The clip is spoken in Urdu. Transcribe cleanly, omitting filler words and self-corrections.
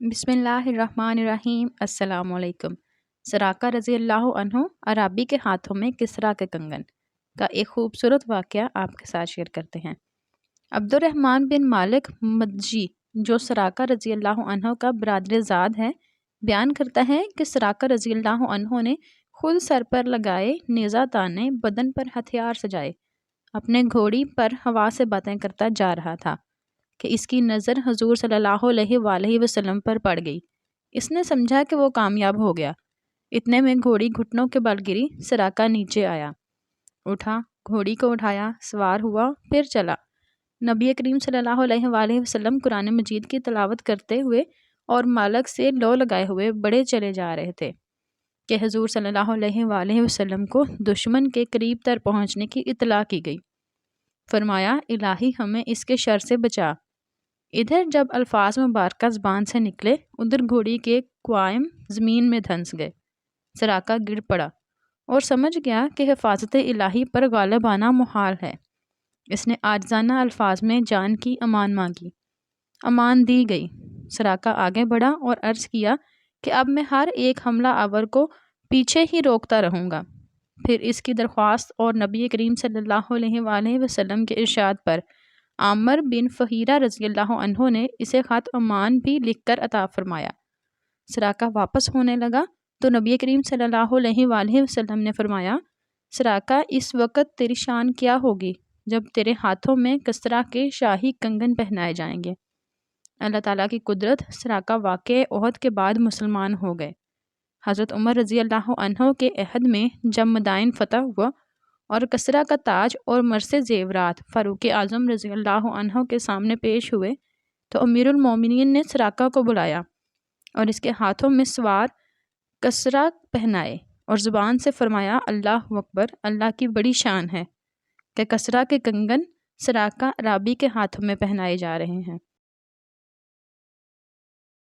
بسم اللہ الرحمن الرحیم۔ السلام علیکم۔ سراقہ رضی اللہ عنہ عرابی کے ہاتھوں میں کسریٰ کے کنگن کا ایک خوبصورت واقعہ آپ کے ساتھ شیئر کرتے ہیں۔ عبد الرحمن بن مالک مدجی جو سراقہ رضی اللہ عنہ کا برادر زاد ہے، بیان کرتا ہے کہ سراقہ رضی اللہ عنہ نے خود سر پر لگائے نیزہ تانے، بدن پر ہتھیار سجائے، اپنے گھوڑی پر ہوا سے باتیں کرتا جا رہا تھا کہ اس کی نظر حضور صلی اللہ علیہ وآلہ وسلم پر پڑ گئی۔ اس نے سمجھا کہ وہ کامیاب ہو گیا۔ اتنے میں گھوڑی گھٹنوں کے بل گری، سراقہ نیچے آیا، اٹھا، گھوڑی کو اٹھایا، سوار ہوا، پھر چلا۔ نبی کریم صلی اللہ علیہ وآلہ وسلم قرآن مجید کی تلاوت کرتے ہوئے اور مالک سے لو لگائے ہوئے بڑھے چلے جا رہے تھے کہ حضور صلی اللہ علیہ وآلہ وسلم کو دشمن کے قریب تر پہنچنے کی اطلاع کی گئی۔ فرمایا، الہی ہمیں اس کے شر سے بچا۔ ادھر جب الفاظ مبارکہ زبان سے نکلے، ادھر گھوڑی کے قوائم زمین میں دھنس گئے۔ سراقہ گر پڑا اور سمجھ گیا کہ حفاظت الہی پر غالب آنا محال ہے۔ اس نے عاجزانہ الفاظ میں جان کی امان مانگی۔ امان دی گئی۔ سراقہ آگے بڑھا اور عرض کیا کہ اب میں ہر ایک حملہ آور کو پیچھے ہی روکتا رہوں گا۔ پھر اس کی درخواست اور نبی کریم صلی اللہ علیہ وآلہ وسلم کے ارشاد پر عامر بن فہیرہ رضی اللہ عنہ نے اسے خط امان بھی لکھ کر عطا فرمایا۔ سراقہ واپس ہونے لگا تو نبی کریم صلی اللہ علیہ وآلہ وسلم نے فرمایا، سراقہ اس وقت تیری شان کیا ہوگی جب تیرے ہاتھوں میں کسریٰ کے شاہی کنگن پہنائے جائیں گے۔ اللہ تعالیٰ کی قدرت، سراقہ واقعہ احد کے بعد مسلمان ہو گئے۔ حضرت عمر رضی اللہ عنہ کے عہد میں جب مدائن فتح ہوا اور کسریٰ کا تاج اور مرث زیورات فاروق اعظم رضی اللہ عنہ کے سامنے پیش ہوئے تو امیر المومنین نے سراقہ کو بلایا اور اس کے ہاتھوں میں سوار کسریٰ پہنائے اور زبان سے فرمایا، اللہ اکبر، اللہ کی بڑی شان ہے کہ کسریٰ کے کنگن سراقہ عرابی کے ہاتھوں میں پہنائے جا رہے ہیں۔